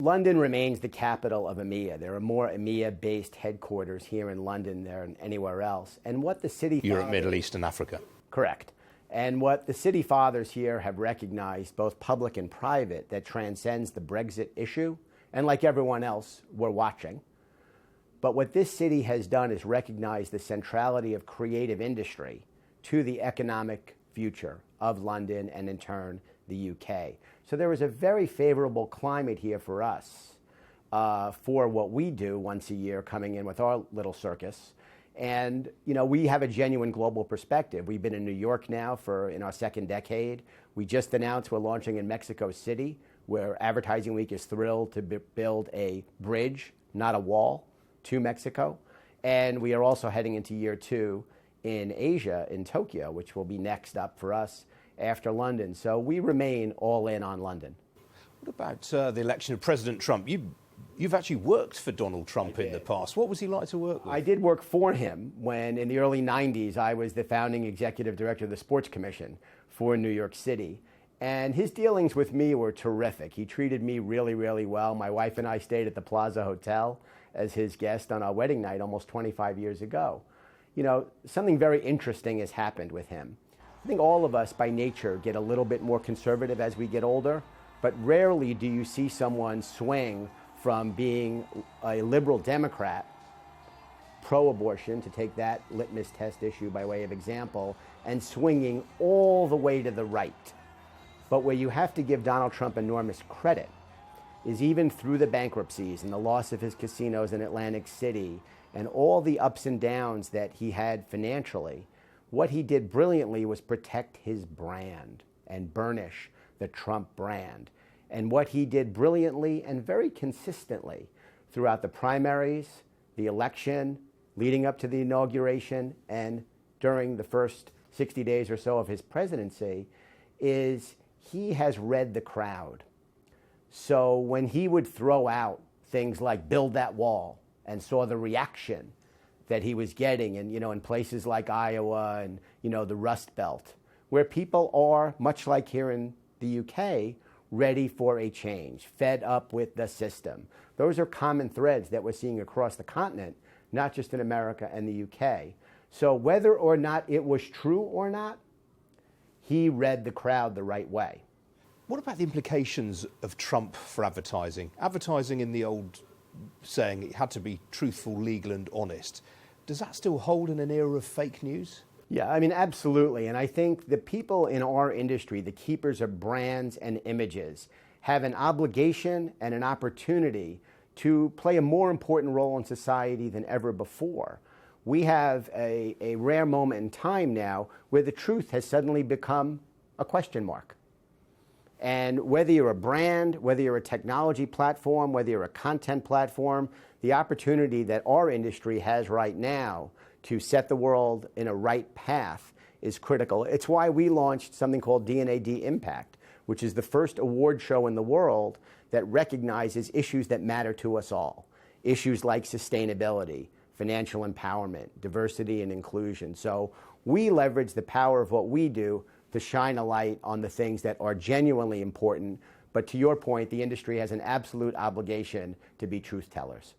London remains the capital of EMEA. There are more EMEA-based headquarters here in London than anywhere else. And what the city Europe, Middle East and Africa. Correct. And what the city fathers here have recognized, both public and private, that transcends the Brexit issue, and like everyone else, we're watching. But what this city has done is recognize the centrality of creative industry to the economic future of London and in turn the UK. So there is a very favorable climate here for us for what we do once a year, coming in with our little circus. And, you know, we have a genuine global perspective. We've been in New York now in our second decade. We just announced we're launching in Mexico City, where Advertising Week is thrilled to build a bridge, not a wall, to Mexico. And we are also heading into year 2 in Asia, in Tokyo, which will be next up for us after London. So we remain all in on London. What about the election of President Trump? You've actually worked for Donald Trump in the past. What was he like to work with? I did work for him when, in the early 90s, I was the founding executive director of the Sports Commission for New York City. And his dealings with me were terrific. He treated me really, really well. My wife and I stayed at the Plaza Hotel as his guest on our wedding night almost 25 years ago. You know, something very interesting has happened with him. I think all of us by nature get a little bit more conservative as we get older, but rarely do you see someone swing from being a liberal Democrat, pro-abortion, to take that litmus test issue by way of example, and swinging all the way to the right. But where you have to give Donald Trump enormous credit is even through the bankruptcies and the loss of his casinos in Atlantic City and all the ups and downs that he had financially, what he did brilliantly was protect his brand and burnish the Trump brand. And what he did brilliantly and very consistently throughout the primaries, the election, leading up to the inauguration, and during the first 60 days or so of his presidency, is he has read the crowd. So when he would throw out things like build that wall and saw the reaction that he was getting in places like Iowa and, the Rust Belt, where people are, much like here in the UK, ready for a change, fed up with the system. Those are common threads that we're seeing across the continent, not just in America and the UK. So whether or not it was true or not, he read the crowd the right way. What about the implications of Trump for advertising? Advertising, in the old saying, it had to be truthful, legal and honest. Does that still hold in an era of fake news? Yeah, I mean, absolutely. And I think the people in our industry, the keepers of brands and images, have an obligation and an opportunity to play a more important role in society than ever before. We have a rare moment in time now where the truth has suddenly become a question mark. And whether you're a brand, whether you're a technology platform, whether you're a content platform, the opportunity that our industry has right now to set the world in a right path is critical. It's why we launched something called D&AD Impact, which is the first award show in the world that recognizes issues that matter to us all. Issues like sustainability, financial empowerment, diversity and inclusion. So we leverage the power of what we do to shine a light on the things that are genuinely important. But to your point, the industry has an absolute obligation to be truth tellers.